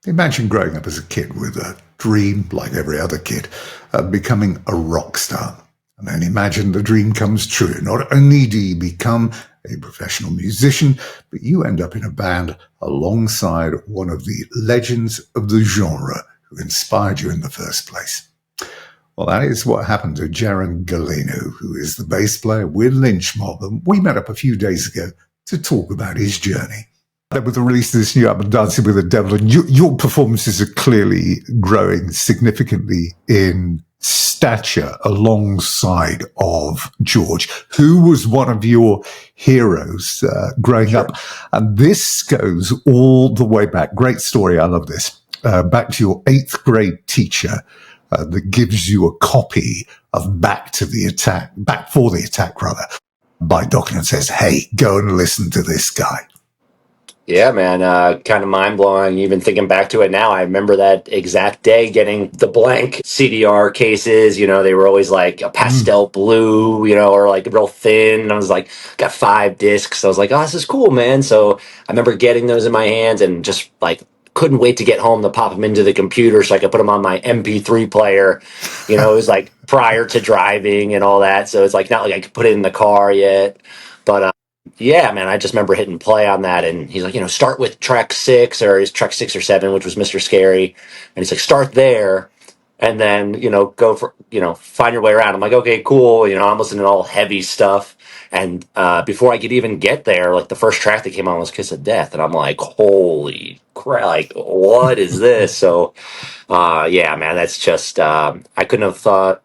Imagine growing up as a kid with a dream, like every other kid, of becoming a rock star. And then imagine the dream comes true. Not only do you become a professional musician, but you end up in a band alongside one of the legends of the genre who inspired you in the first place. Well, that is what happened to Jaron Gulino, who is the bass player with Lynch Mob. And we met up a few days ago to talk about his journey. With the release of this new album, Dancing with the Devil, and your performances are clearly growing significantly in stature alongside of George, who was one of your heroes growing up. And this goes all the way back. Great story. I love this. Back to your 8th grade teacher that gives you a copy of Back for the Attack, by Dokken, and says, hey, go and listen to this guy. Yeah, man, kind of mind-blowing. Even thinking back to it now, I remember that exact day getting the blank CDR cases. You know, they were always like a pastel blue, you know, or like real thin. And I was like, got 5 discs. I was like, oh, this is cool, man. So I remember getting those in my hands and just like couldn't wait to get home to pop them into the computer so I could put them on my MP3 player. You know, it was like prior to driving and all that. So it's like not like I could put it in the car yet. But yeah, man, I just remember hitting play on that, and he's like, you know, start with track 6, or is track 6 or 7, which was Mr. Scary, and he's like, start there, and then, you know, go for, you know, find your way around. I'm like, okay, cool, you know, I'm listening to all heavy stuff, and before I could even get there, like, the first track that came on was Kiss of Death, and I'm like, holy crap, like, what is this? So, yeah, man, that's just, I couldn't have thought,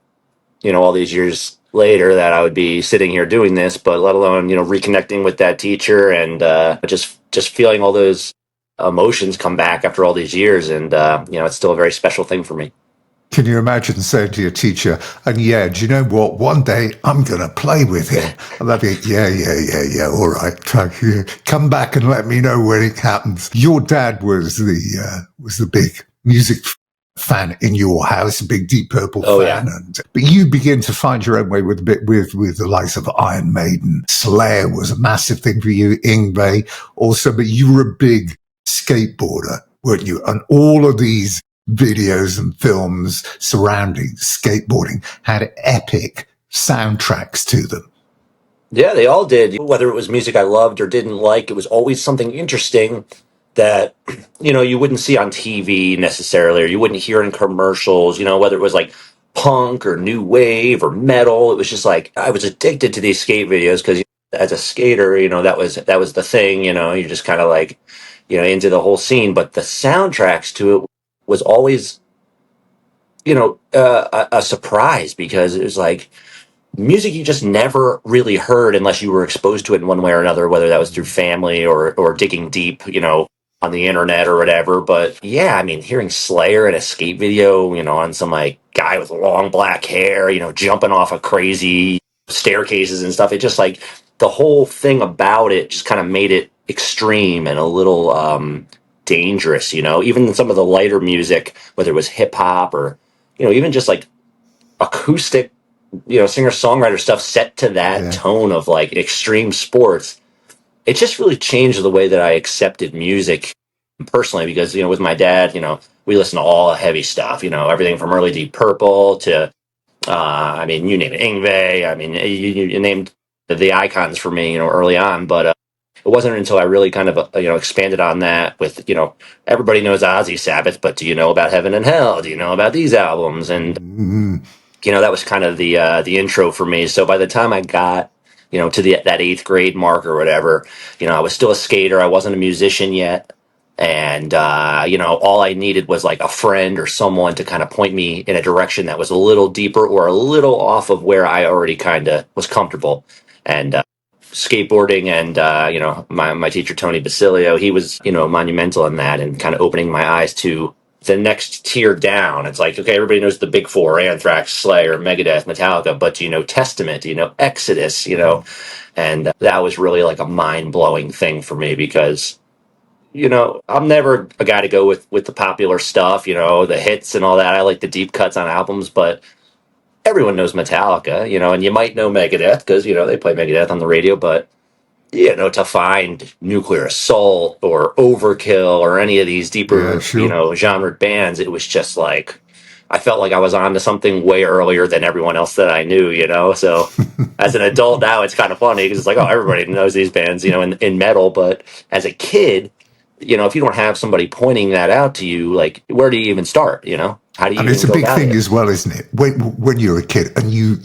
you know, all these years later that I would be sitting here doing this, but let alone, you know, reconnecting with that teacher and just feeling all those emotions come back after all these years. And, you know, it's still a very special thing for me. Can you imagine saying to your teacher, and yeah, do you know what? One day I'm going to play with him. And they'd be, yeah. All right. Come back and let me know when it happens. Your dad was the big music fan in your house, a big Deep Purple fan. Yeah. But you begin to find your own way with the likes of Iron Maiden. Slayer was a massive thing for you, Yngwie also, but you were a big skateboarder, weren't you? And all of these videos and films surrounding skateboarding had epic soundtracks to them. Yeah, they all did. Whether it was music I loved or didn't like, it was always something interesting that, you know, you wouldn't see on TV necessarily, or you wouldn't hear in commercials, you know, whether it was like punk or new wave or metal. It was just like, I was addicted to these skate videos because as a skater, you know, that was the thing, you know, you're just kind of like, you know, into the whole scene. But the soundtracks to it was always, you know, a surprise, because it was like music you just never really heard unless you were exposed to it in one way or another, whether that was through family or digging deep, you know, on the internet or whatever. But yeah, I mean, hearing Slayer in a skate video, you know, on some like guy with long black hair, you know, jumping off of crazy staircases and stuff, it just like the whole thing about it just kind of made it extreme and a little dangerous, you know. Even some of the lighter music, whether it was hip hop or, you know, even just like acoustic, you know, singer-songwriter stuff set to that tone of like extreme sports, it just really changed the way that I accepted music personally. Because, you know, with my dad, you know, we listen to all heavy stuff, you know, everything from early Deep Purple to, I mean, you name it, Yngwie. I mean, you named the icons for me, you know, early on. But it wasn't until I really kind of, you know, expanded on that with, you know, everybody knows Ozzy Sabbath, but do you know about Heaven and Hell? Do you know about these albums? And you know, that was kind of the intro for me. So by the time I got, you know, to that 8th grade mark or whatever, you know, I was still a skater. I wasn't a musician yet. And, you know, all I needed was like a friend or someone to kind of point me in a direction that was a little deeper or a little off of where I already kind of was comfortable. And skateboarding and, you know, my teacher, Tony Basilio, he was, you know, monumental in that and kind of opening my eyes to the next tier down. It's like, okay, everybody knows the big four, Anthrax, Slayer, Megadeth, Metallica, but do you know Testament? Do you know Exodus? You know, and that was really like a mind-blowing thing for me because, you know, I'm never a guy to go with the popular stuff, you know, the hits and all that. I like the deep cuts on albums, but everyone knows Metallica, you know, and you might know Megadeth because, you know, they play Megadeth on the radio, but to find Nuclear Assault or Overkill or any of these Yeah, deeper, sure. genre bands, it was just like I felt like I was on to something way earlier than everyone else that I knew. So as an adult now, it's kind of funny because it's like, oh, everybody knows these bands, in metal. But as a kid, if you don't have somebody pointing that out to you, like, where do you even start? How do you And it's even a go big about thing it? as well, isn't it? When you're a kid and you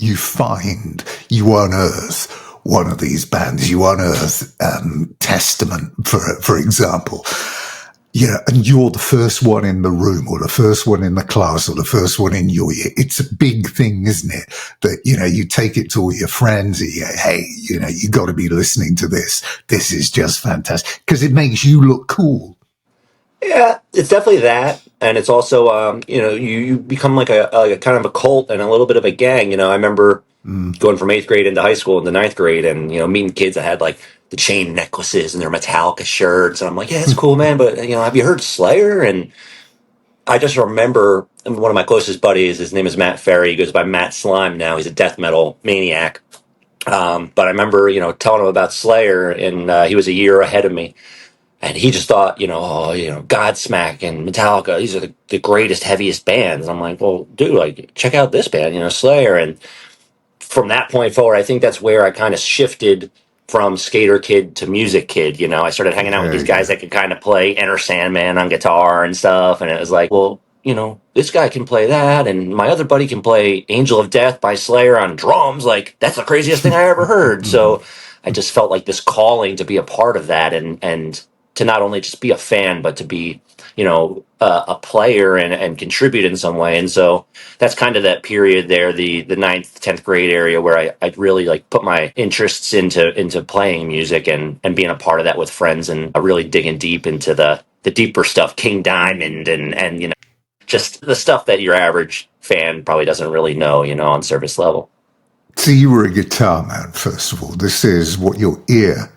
unearth one of these bands, you unearth Testament, for example, and you're the first one in the room or the first one in the class or the first one in your year. It's a big thing, isn't it? That, you take it to all your friends and you go, hey, you got to be listening to this. This is just fantastic because it makes you look cool. Yeah, it's definitely that, and it's also you become like a kind of a cult and a little bit of a gang. I remember Mm. going from eighth grade into high school into ninth grade, and meeting kids that had like the chain necklaces and their Metallica shirts, and I'm like, yeah, it's cool, man, but have you heard Slayer? And I just remember one of my closest buddies. His name is Matt Ferry. He goes by Matt Slime now. He's a death metal maniac. But I remember, telling him about Slayer, and he was a year ahead of me, and he just thought, oh, Godsmack and Metallica, these are the greatest, heaviest bands. I'm like, well, dude, like, check out this band, Slayer. And from that point forward, I think that's where I kind of shifted from skater kid to music kid. I started hanging out with Yeah, these guys yeah. that could kind of play Enter Sandman on guitar and stuff. And it was like, well, this guy can play that. And my other buddy can play Angel of Death by Slayer on drums. Like, that's the craziest thing I ever heard. Mhm. So I just felt like this calling to be a part of that, and to not only just be a fan, but to be, a player and contribute in some way. And so that's kind of that period there, the ninth, 10th grade area, where I really like put my interests into playing music and being a part of that with friends, and really digging deep into the deeper stuff, King Diamond, and just the stuff that your average fan probably doesn't really know, on surface level. So you were a guitar man, first of all. This is what your ear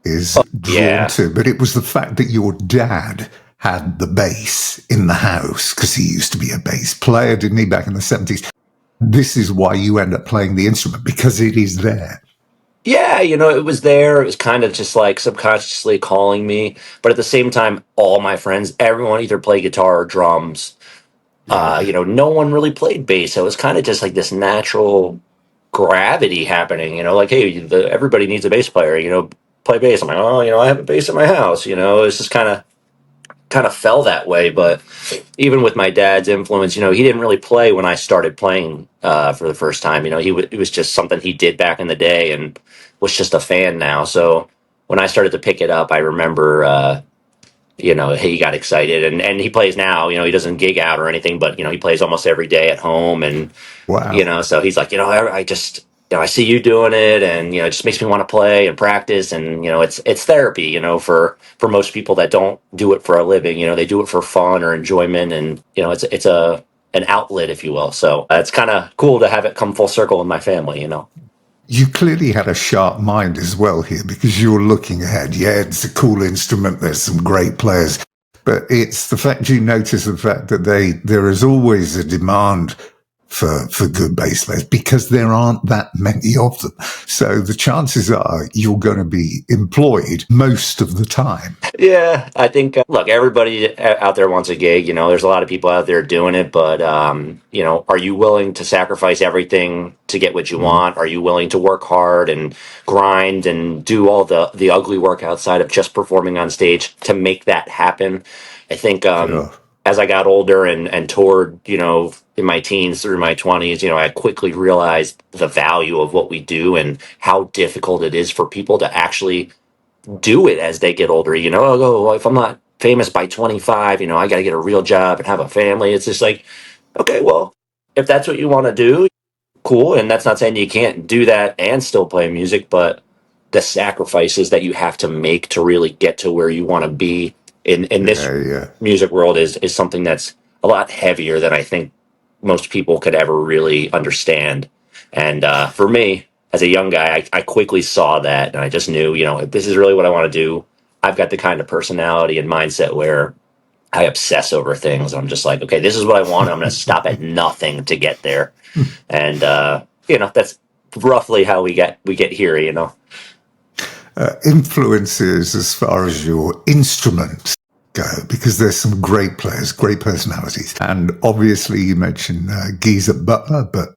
is drawn Yeah. to. But it was the fact that your dad had the bass in the house because he used to be a bass player, didn't he, back in the 70s? This is why you end up playing the instrument because it is there. Yeah, it was there. It was kind of just like subconsciously calling me. But at the same time, all my friends, everyone either played guitar or drums. Yeah. No one really played bass. So it was kind of just like this natural gravity happening. Like, hey, everybody needs a bass player. Play bass. I'm like, oh, I have a bass at my house. It's just kind of fell that way. But even with my dad's influence, he didn't really play when I started playing for the first time. It was just something he did back in the day, and was just a fan now. So when I started to pick it up, I remember. He got excited, and he plays now. He doesn't gig out or anything, but he plays almost every day at home, and Wow. so he's like, I just, I see you doing it, and it just makes me want to play and practice, and it's therapy, for most people that don't do it for a living. They do it for fun or enjoyment, and it's a an outlet, if you will. So it's kind of cool to have it come full circle in my family. You clearly had a sharp mind as well here because you were looking ahead. Yeah, it's a cool instrument. There's some great players. But it's the fact you notice the fact that there is always a demand for good bass players because there aren't that many of them. So the chances are you're going to be employed most of the time. Yeah, I think look, everybody out there wants a gig. There's a lot of people out there doing it, but are you willing to sacrifice everything to get what you Mm, want? Are you willing to work hard and grind and do all the ugly work outside of just performing on stage to make that happen? I think sure. as I got older and toured, in my teens through my 20s, I quickly realized the value of what we do and how difficult it is for people to actually do it as they get older. Oh, well, if I'm not famous by 25, I got to get a real job and have a family. It's just like, okay, well, if that's what you want to do, cool. And that's not saying you can't do that and still play music, but the sacrifices that you have to make to really get to where you want to be in this Yeah, yeah. music world is something that's a lot heavier than I think most people could ever really understand. And for me, as a young guy, I quickly saw that, and I just knew, if this is really what I want to do, I've got the kind of personality and mindset where I obsess over things. I'm just like, okay, this is what I want. I'm going to stop at nothing to get there, and that's roughly how we get here. influences as far as your instruments go? Because there's some great players, great personalities. And obviously you mentioned Geezer Butler, but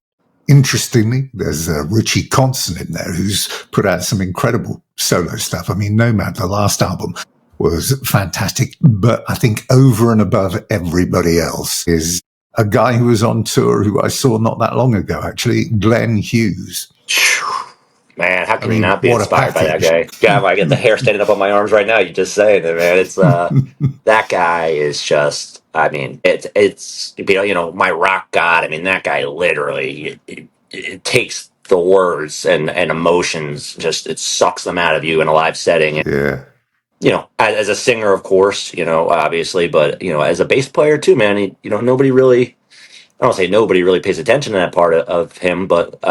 interestingly, there's Richie Constant in there who's put out some incredible solo stuff. I mean, Nomad, the last album, was fantastic, but I think over and above everybody else is a guy who was on tour who I saw not that long ago, actually, Glenn Hughes. Man, how can you not be inspired by that guy? God, I get the hair standing up on my arms right now. You just saying it, man. It's that guy is just. I mean, it's my rock god. I mean, that guy literally it takes the words and emotions, just it sucks them out of you in a live setting. Yeah. As a singer, of course, obviously, but as a bass player too, man. Nobody really. I don't say nobody really pays attention to that part of him, but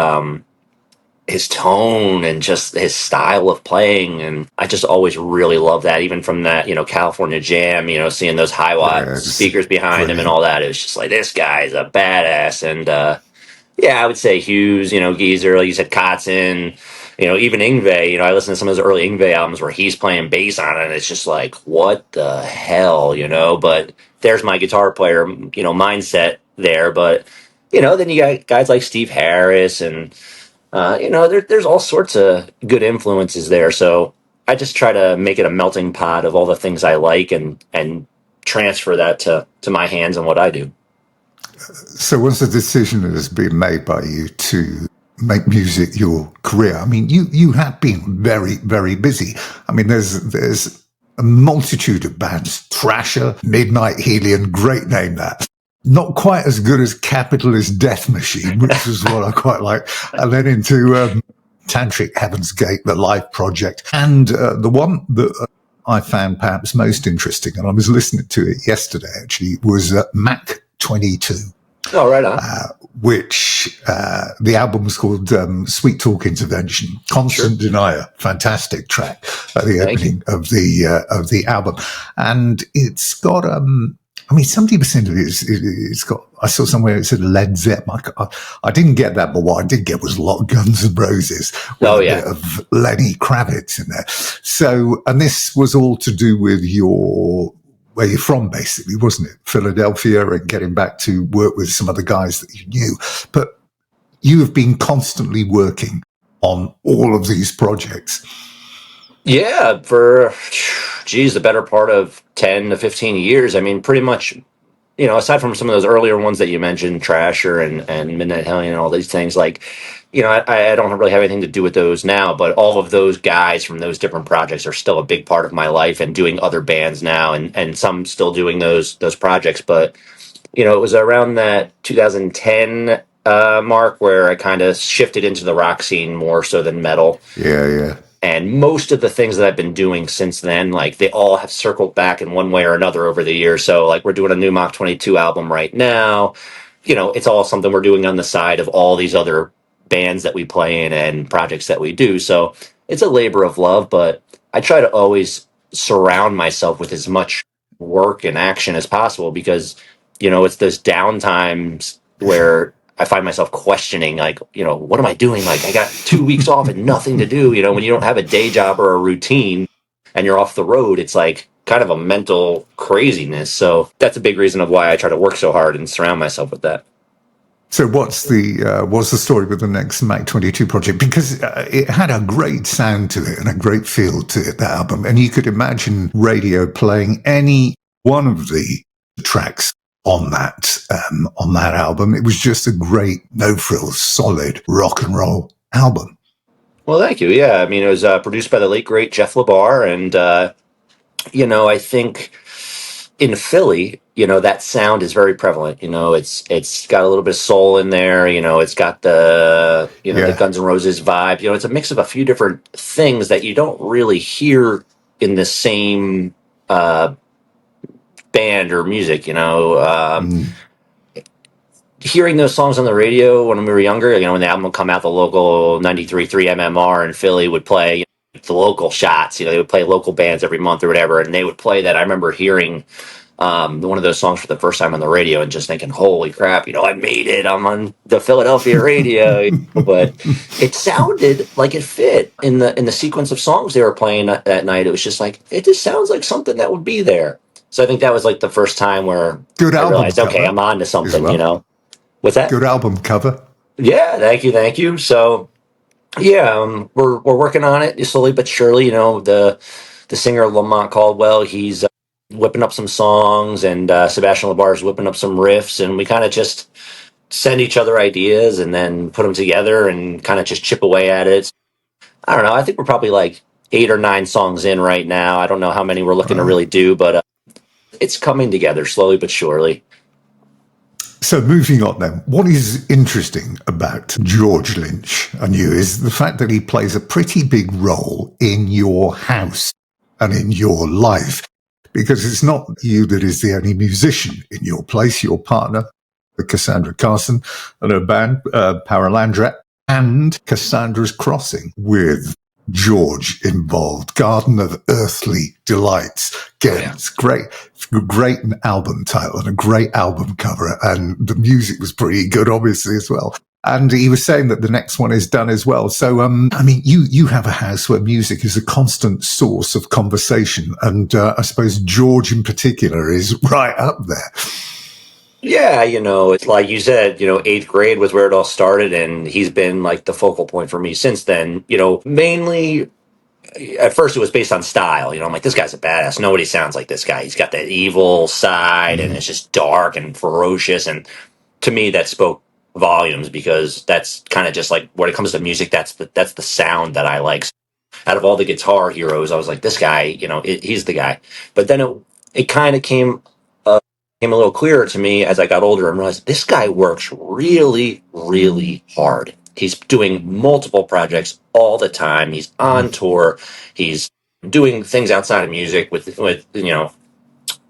his tone and just his style of playing, and I just always really love that. Even from that, California Jam, seeing those high watt speakers behind him and all that, it was just like this guy's a badass. And I would say Hughes, Geezer, like you said, Kotzen, even Yngwie. I listen to some of those early Yngwie albums where he's playing bass on it, and it's just like, what the hell, But there's my guitar player, mindset there. But then you got guys like Steve Harris and. There's all sorts of good influences there. So I just try to make it a melting pot of all the things I like and transfer that to my hands and what I do. So once the decision has been made by you to make music your career, I mean, you have been very, very busy. I mean, there's a multitude of bands, Thrasher, Midnight Helium, great name that. Not quite as good as Capitalist Death Machine, which is what I quite like. And then into Tantric Heaven's Gate, the live project. And the one that I found perhaps most interesting, and I was listening to it yesterday actually, was Mac 22. Oh, right on. Which the album was called Sweet Talk Intervention. Constant Denier, fantastic track at the opening of the album. And it's got... I mean, 70% of it it's got, I saw somewhere it said Led Zeppelin. I didn't get that, but what I did get was a lot of Guns N' Roses with a bit of Lenny Kravitz in there. So, and this was all to do with where you're from, basically, wasn't it? Philadelphia, and getting back to work with some of the guys that you knew. But you have been constantly working on all of these projects. Yeah, for, the better part of 10 to 15 years. I mean, pretty much, aside from some of those earlier ones that you mentioned, Trasher and Midnight Hellion and all these things, like, I don't really have anything to do with those now, but all of those guys from those different projects are still a big part of my life and doing other bands now, and some still doing those projects. But, it was around that 2010 mark where I kind of shifted into the rock scene more so than metal. Yeah. And most of the things that I've been doing since then, like, they all have circled back in one way or another over the years. So, like, we're doing a new Mach 22 album right now. It's all something we're doing on the side of all these other bands that we play in and projects that we do. So it's a labor of love, but I try to always surround myself with as much work and action as possible because, it's those downtimes where I find myself questioning, like, what am I doing? Like, I got 2 weeks off and nothing to do. When you don't have a day job or a routine and you're off the road, it's like kind of a mental craziness. So that's a big reason of why I try to work so hard and surround myself with that. So what's the story with the next Mac 22 project? Because it had a great sound to it and a great feel to it, that album. And you could imagine radio playing any one of the tracks on that album. It was just a great, no-frills, solid rock and roll album. Well, thank you. Yeah, I mean, it was produced by the late, great Jeff LaBar, and, I think in Philly, that sound is very prevalent. It's got a little bit of soul in there. It's got the, the Guns N' Roses vibe. It's a mix of a few different things that you don't really hear in the same band or music, hearing those songs on the radio when we were younger, when the album would come out, the local 93.3 MMR in Philly would play the local shots, they would play local bands every month or whatever, and they would play that. I remember hearing one of those songs for the first time on the radio and just thinking, holy crap, I made it. I'm on the Philadelphia radio. But it sounded like it fit in the sequence of songs they were playing that night. It was just like, it just sounds like something that would be there. So I think that was like the first time where Good I album realized, okay, cover I'm on to as something. well. What's that? Good album cover. Yeah, thank you. So yeah, we're working on it slowly but surely. The singer Lamont Caldwell, he's whipping up some songs, and Sebastian Labar's whipping up some riffs, and we kind of just send each other ideas and then put them together and kind of just chip away at it. I don't know. I think we're probably like 8 or 9 songs in right now. I don't know how many we're looking to Wow. really do, but it's coming together slowly but surely. So moving on then, what is interesting about George Lynch and you is the fact that he plays a pretty big role in your house and in your life, because it's not you that is the only musician in your place. Your partner, Cassandra Carson, and her band, Paralandra, and Cassandra's Crossing with George involved. Garden of Earthly Delights. Again, it's great album title and a great album cover, and the music was pretty good, obviously, as well. And he was saying that the next one is done as well. So, I mean, you have a house where music is a constant source of conversation, and I suppose George in particular is right up there. Yeah, it's like you said, 8th grade was where it all started, and he's been like the focal point for me since then. Mainly at first it was based on style. I'm like, this guy's a badass. Nobody sounds like this guy. He's got that evil side, and it's just dark and ferocious. And to me, that spoke volumes, because that's kind of just like when it comes to music, that's the sound that I like. Out of all the guitar heroes, I was like, this guy, he's the guy. But then it kind of came a little clearer to me as I got older and realized this guy works really, really hard. He's doing multiple projects all the time. He's on tour. He's doing things outside of music with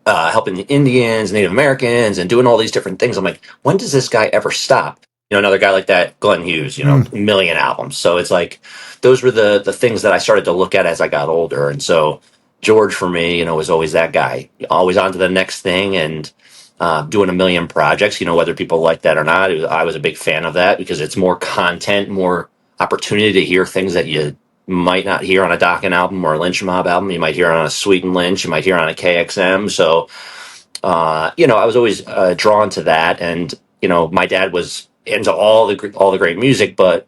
helping the Indians, Native Americans, and doing all these different things. I'm like, when does this guy ever stop? Another guy like that, Glenn Hughes, a million albums. So it's like, those were the things that I started to look at as I got older. And so George, for me, was always that guy, always on to the next thing, and doing a million projects, whether people like that or not. I was a big fan of that, because it's more content, more opportunity to hear things that you might not hear on a Dokken album or a Lynch Mob album. You might hear it on a Sweet and Lynch. You might hear it on a KXM. So, I was always drawn to that. And, my dad was into all the great music, but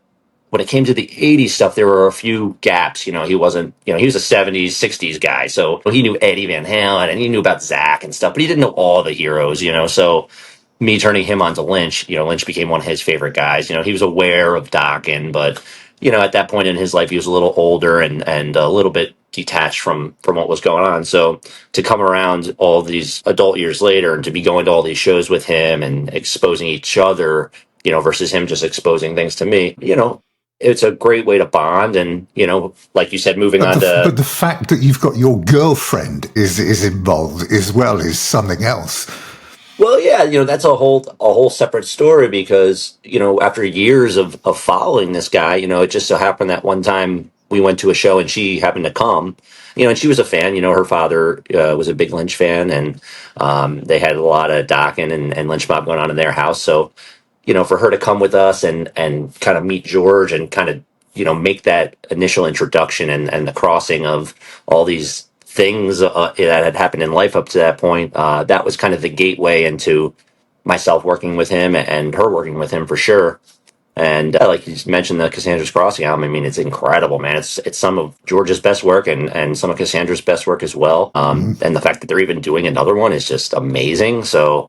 when it came to the 80s stuff, there were a few gaps. He wasn't, he was a 70s, 60s guy. So he knew Eddie Van Halen and he knew about Zach and stuff, but he didn't know all the heroes, So me turning him onto Lynch, Lynch became one of his favorite guys. He was aware of Dokken, but, at that point in his life, he was a little older and a little bit detached from what was going on. So to come around all these adult years later and to be going to all these shows with him and exposing each other, versus him just exposing things to me, it's a great way to bond. And, like you said, moving on to... But the fact that you've got your girlfriend is involved as well is something else. Well, yeah, that's a whole separate story, because, after years of following this guy, it just so happened that one time we went to a show and she happened to come, and she was a fan. Her father was a big Lynch fan, and they had a lot of Dokken and Lynch Mob going on in their house. So, for her to come with us and kind of meet George and kind of, make that initial introduction and the crossing of all these things that had happened in life up to that point, that was kind of the gateway into myself working with him and her working with him for sure. And like you just mentioned, the Cassandra's Crossing album, I mean, it's incredible, man. It's some of George's best work and some of Cassandra's best work as well. And the fact that they're even doing another one is just amazing. So,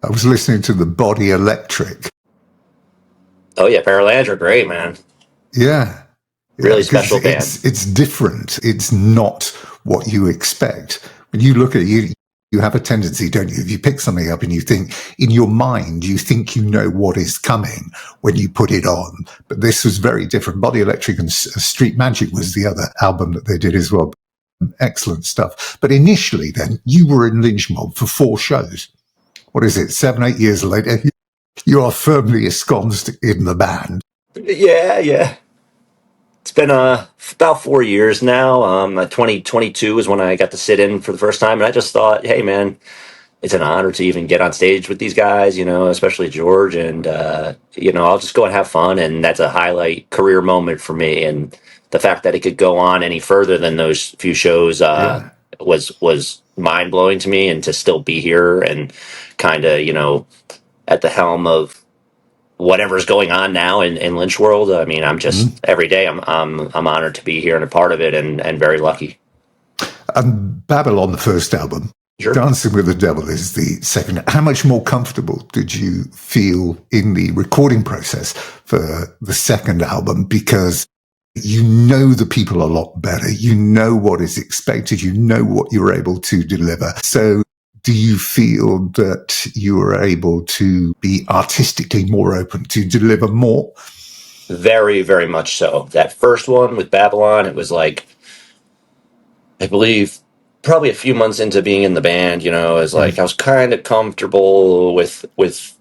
I was listening to the Body Electric. Oh yeah, Paralandra, great, man. Yeah. Really special band. It's different. It's not what you expect. When you look at it, you have a tendency, don't you? If you pick something up and you think, in your mind, you think you know what is coming when you put it on. But this was very different. Body Electric and Street Magic was the other album that they did as well. Excellent stuff. But initially then, you were in Lynch Mob for 4 shows. What is it, 7, 8 years later? You are firmly ensconced in the band. Yeah. It's been about 4 years now. 2022 is when I got to sit in for the first time, and I just thought, hey, man, it's an honor to even get on stage with these guys, especially George. And, I'll just go and have fun. And that's a highlight career moment for me. And the fact that it could go on any further than those few shows Yeah. was mind blowing to me. And to still be here and kind of, at the helm of whatever's going on now in Lynch world. I mean, I'm just Mhm. every day I'm honored to be here and a part of it and very lucky. Babylon, the first album. Sure. Dancing with the Devil is the second. How much more comfortable did you feel in the recording process for the second album? Because you know the people a lot better. You know what is expected. You know what you're able to deliver. So do you feel that you were able to be artistically more open to deliver more? Very, very much so. That first one with Babylon, it was like, I believe probably a few months into being in the band, is like I was kind of comfortable with the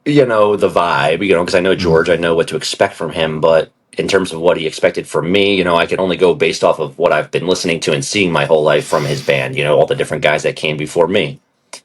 vibe, because I know George, I know what to expect from him, but in terms of what he expected from me, I can only go based off of what I've been listening to and seeing my whole life from his band, all the different guys that came before me.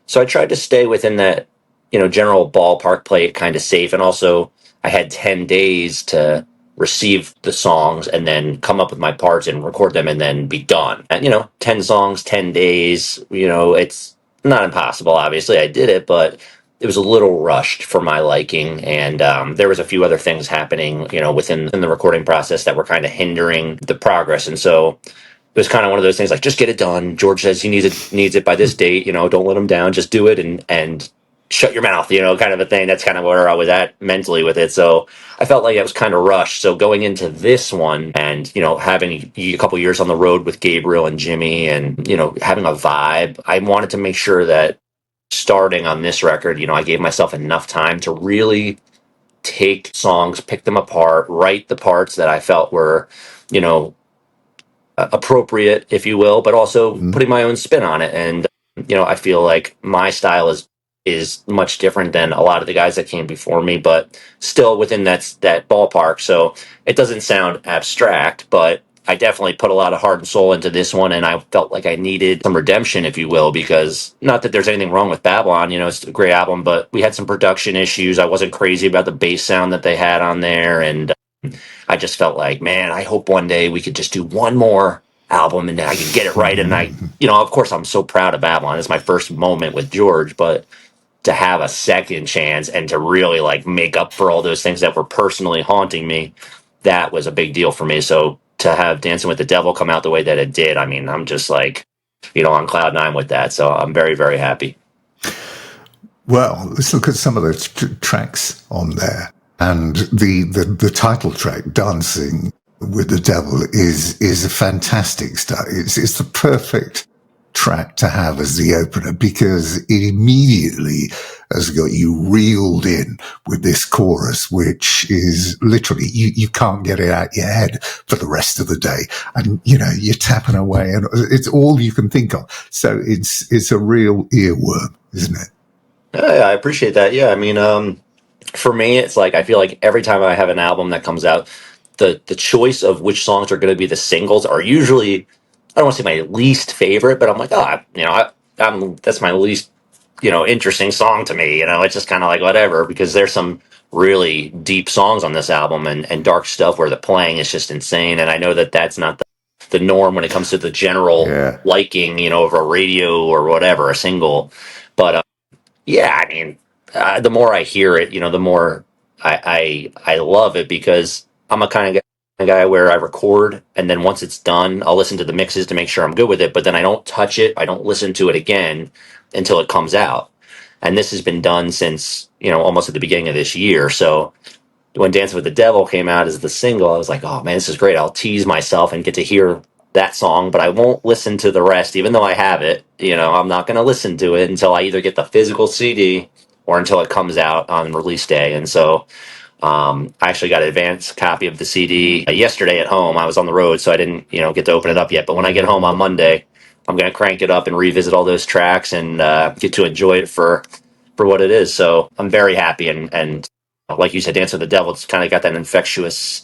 So I tried to stay within that, general ballpark, play it kind of safe. And also, I had 10 days to receive the songs and then come up with my parts and record them and then be done. And, 10 songs, 10 days, it's not impossible. Obviously, I did it, but it was a little rushed for my liking. And there was a few other things happening, within the recording process that were kind of hindering the progress. And so, it was kind of one of those things like, just get it done. George says he needs it by this date. Don't let him down. Just do it and shut your mouth. Kind of a thing. That's kind of where I was at mentally with it. So I felt like it was kind of rushed. So going into this one and having a couple years on the road with Gabriel and Jimmy and having a vibe, I wanted to make sure that starting on this record, I gave myself enough time to really take songs, pick them apart, write the parts that I felt were, you know appropriate, if you will, but also putting my own spin on it. And I feel like my style is much different than a lot of the guys that came before me, but still within that ballpark. So it doesn't sound abstract, but I definitely put a lot of heart and soul into this one, and I felt like I needed some redemption, if you will, because not that there's anything wrong with Babylon, it's a great album, but we had some production issues. I wasn't crazy about the bass sound that they had on there, and I just felt like, man, I hope one day we could just do one more album and I can get it right. And of course, I'm so proud of Babylon. It's my first moment with George, but to have a second chance and to really like make up for all those things that were personally haunting me, that was a big deal for me. So to have Dancing with the Devil come out the way that it did, I mean, I'm just like, on cloud nine with that. So I'm very, very happy. Well, let's look at some of the tracks on there. And the title track, Dancing with the Devil, is a fantastic start. It's the perfect track to have as the opener because it immediately has got you reeled in with this chorus, which is literally, you can't get it out your head for the rest of the day. And, you're tapping away and it's all you can think of. So it's a real earworm, isn't it? I appreciate that. Yeah. I mean, for me, it's like I feel like every time I have an album that comes out, the choice of which songs are going to be the singles are usually, I don't want to say my least favorite, but I'm like, that's my least interesting song to me. It's just kind of like whatever, because there's some really deep songs on this album and dark stuff where the playing is just insane. And I know that that's not the norm when it comes to the general liking, of a radio or whatever, a single. But yeah, I mean, the more I hear it, the more I love it, because I'm a kind of guy where I record and then once it's done, I'll listen to the mixes to make sure I'm good with it. But then I don't touch it. I don't listen to it again until it comes out. And this has been done since almost at the beginning of this year. So when Dancing with the Devil came out as the single, I was like, oh man, this is great. I'll tease myself and get to hear that song, but I won't listen to the rest, even though I have it. I'm not going to listen to it until I either get the physical CD or until it comes out on release day. And so I actually got an advance copy of the CD yesterday at home. I was on the road, so I didn't, get to open it up yet. But when I get home on Monday, I'm going to crank it up and revisit all those tracks and get to enjoy it for what it is. So I'm very happy. And like you said, Dance with the Devil, it's kind of got that infectious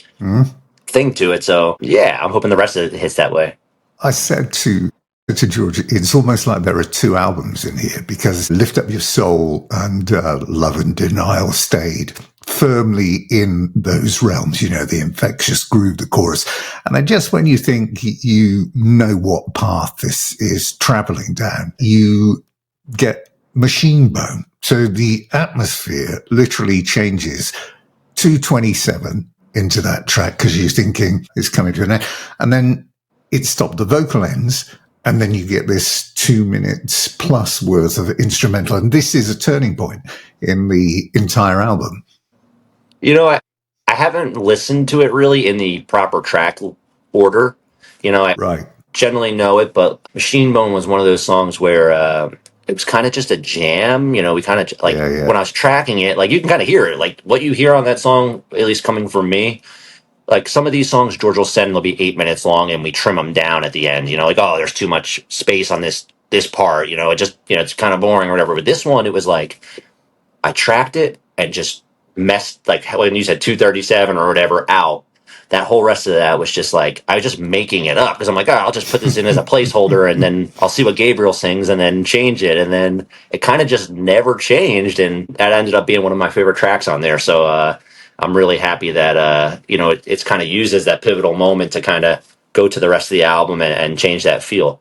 thing to it. So yeah, I'm hoping the rest of it hits that way. I said to George, it's almost like there are two albums in here because Lift Up Your Soul and Love and Denial stayed firmly in those realms, you know, the infectious groove, the chorus. And then just when you think you know what path this is traveling down, you get Machine Bone. So the atmosphere literally changes 227 into that track because you're thinking it's coming to an end. And then it stopped, the vocal ends, and then you get this 2 minutes plus worth of instrumental. And this is a turning point in the entire album. You know, I haven't listened to it really in the proper track order. You know, I Right. generally know it, but Machine Bone was one of those songs where it was kind of just a jam. You know, we kind of like Yeah. when I was tracking it, like you can kind of hear it, like what you hear on that song, at least coming from me. Like some of these songs, George will send, they'll be 8 minutes long, and we trim them down at the end. You know, like oh, there's too much space on this part. You know, it just it's kind of boring or whatever. But this one, it was like I tracked it and just messed like when you said 237 or whatever out. That whole rest of that was just like I was just making it up because I'm like, oh, I'll just put this in as a placeholder and then I'll see what Gabriel sings and then change it, and then it kind of just never changed, and that ended up being one of my favorite tracks on there. So I'm really happy that it's kind of used as that pivotal moment to kind of go to the rest of the album and change that feel.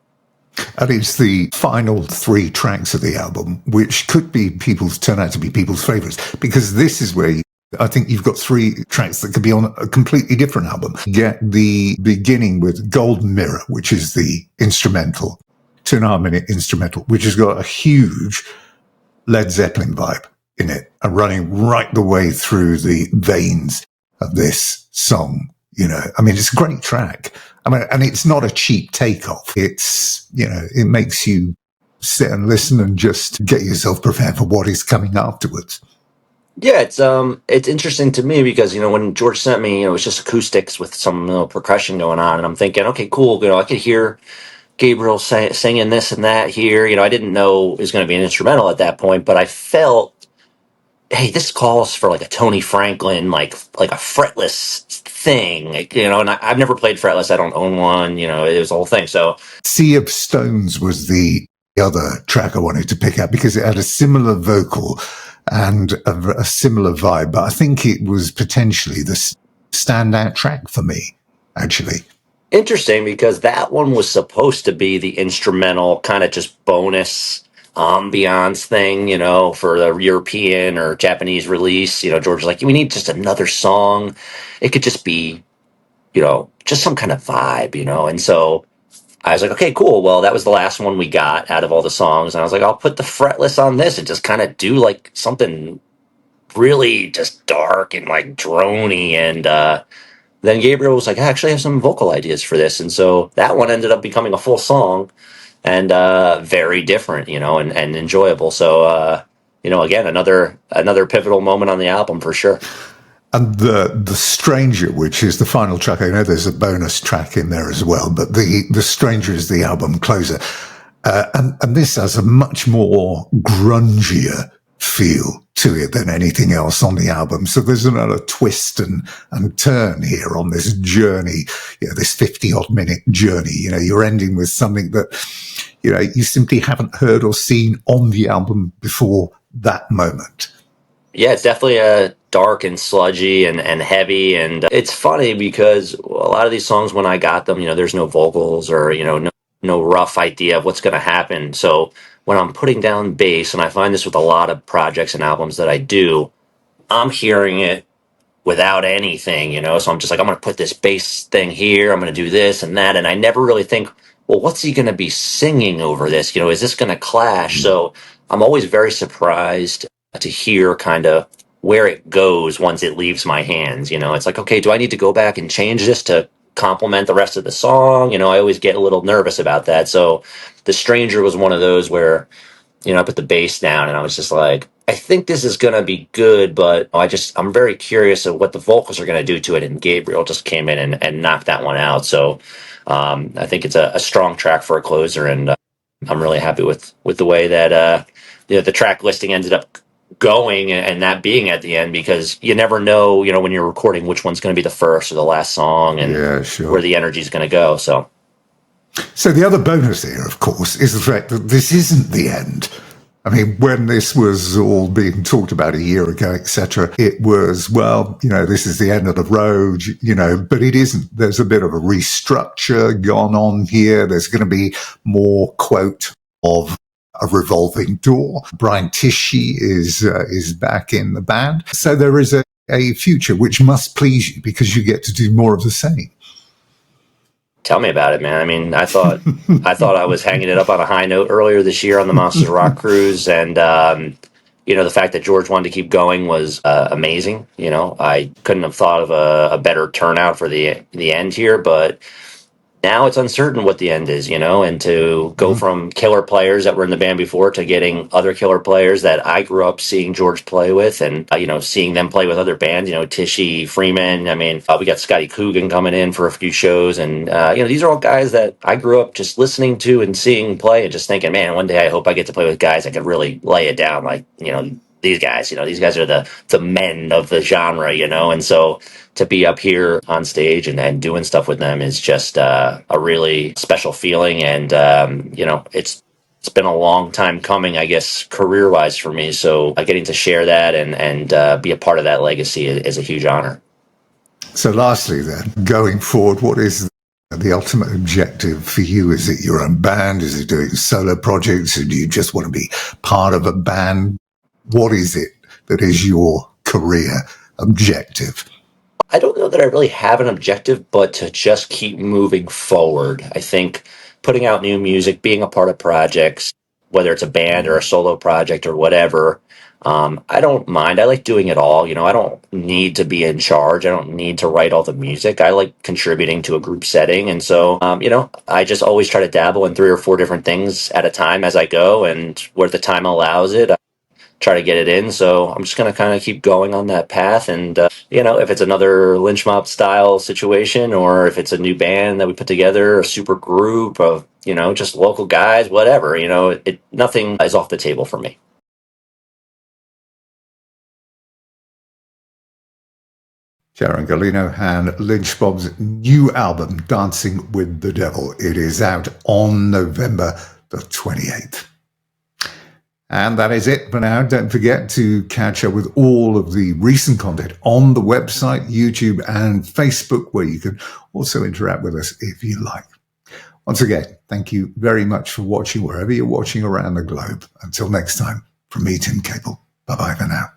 And it's the final three tracks of the album, which could be turn out to be people's favorites, because this is where I think you've got three tracks that could be on a completely different album. You get the beginning with Golden Mirror, which is the instrumental, 2.5 minute instrumental, which has got a huge Led Zeppelin vibe in it, and running right the way through the veins of this song. You know, I mean, it's a great track. I mean, and it's not a cheap takeoff. It's, it makes you sit and listen and just get yourself prepared for what is coming afterwards. Yeah, it's interesting to me because when George sent me, it was just acoustics with some percussion going on, and I'm thinking, okay, cool. I could hear Gabriel singing this and that here. I didn't know it was going to be an instrumental at that point, but I felt, hey, this calls for like a Tony Franklin, like a fretless thing, and I've never played fretless. I don't own one. It was the whole thing. So Sea of Stones was the other track I wanted to pick up because it had a similar vocal and a similar vibe, but I think it was potentially the standout track for me, actually. Interesting, because that one was supposed to be the instrumental kind of just bonus ambiance thing, for the European or Japanese release. George was like, we need just another song. It could just be, just some kind of vibe, and so I was like, okay, cool. Well, that was the last one we got out of all the songs. And I was like, I'll put the fretless on this and just kind of do like something really just dark and like droney. And then Gabriel was like, I actually have some vocal ideas for this. And so that one ended up becoming a full song and very different, and enjoyable. So, again, another pivotal moment on the album for sure. And the Stranger, which is the final track, I know there's a bonus track in there as well, but the Stranger is the album closer. And this has a much more grungier feel to it than anything else on the album. So there's another twist and turn here on this journey, this 50-odd minute journey. You're ending with something that, you simply haven't heard or seen on the album before that moment. Yeah, it's definitely dark and sludgy and heavy. And it's funny because a lot of these songs, when I got them, there's no vocals or, no rough idea of what's going to happen. So when I'm putting down bass, and I find this with a lot of projects and albums that I do, I'm hearing it without anything, so I'm just like, I'm going to put this bass thing here. I'm going to do this and that. And I never really think, well, what's he going to be singing over this? Is this going to clash? So I'm always very surprised to hear kind of where it goes once it leaves my hands. It's like, okay, do I need to go back and change this to complement the rest of the song? I always get a little nervous about that. So The Stranger was one of those where, I put the bass down and I was just like, I think this is going to be good, but I'm very curious of what the vocals are going to do to it. And Gabriel just came in and knocked that one out. So I think it's a strong track for a closer. And I'm really happy with the way that, the track listing ended up going and that being at the end, because you never know, when you're recording, which one's going to be the first or the last song, and Yeah, where sure. the energy is going to go. So the other bonus here, of course, is the fact that this isn't the end. I mean, when this was all being talked about a year ago, etc., it was, well, this is the end of the road, but it isn't. There's a bit of a restructure gone on here. There's going to be more, quote, of a revolving door. Brian Tishy is back in the band. So there is a future which must please you because you get to do more of the same. Tell me about it, man. I mean, I thought I was hanging it up on a high note earlier this year on the Monsters of Rock cruise, and the fact that George wanted to keep going was amazing. I couldn't have thought of a better turnout for the end here, but now it's uncertain what the end is, and to go from killer players that were in the band before to getting other killer players that I grew up seeing George play with, and seeing them play with other bands, Tishy, Freeman. I mean, we got Scotty Coogan coming in for a few shows, and these are all guys that I grew up just listening to and seeing play, and just thinking, man, one day I hope I get to play with guys that can really lay it down, like these guys. These guys are the men of the genre, and so to be up here on stage and doing stuff with them is just a really special feeling. And it's been a long time coming, I guess, career wise for me. So getting to share that and be a part of that legacy is a huge honor. So lastly then, going forward, what is the ultimate objective for you? Is it your own band? Is it doing solo projects? Or do you just want to be part of a band? What is it that is your career objective? I don't know that I really have an objective, but to just keep moving forward. I think putting out new music, being a part of projects, whether it's a band or a solo project or whatever, I don't mind. I like doing it all. I don't need to be in charge. I don't need to write all the music. I like contributing to a group setting. And so, I just always try to dabble in 3 or 4 different things at a time as I go, and where the time allows it, try to get it in. So I'm just going to kind of keep going on that path. And, if it's another Lynch Mob style situation, or if it's a new band that we put together, a super group of, just local guys, whatever, nothing is off the table for me. Jaron Gulino and Lynch Mob's new album, Dancing with the Devil. It is out on November the 28th. And that is it for now. Don't forget to catch up with all of the recent content on the website, YouTube, and Facebook, where you can also interact with us if you like. Once again, thank you very much for watching wherever you're watching around the globe. Until next time, from me, Tim Caple. Bye-bye for now.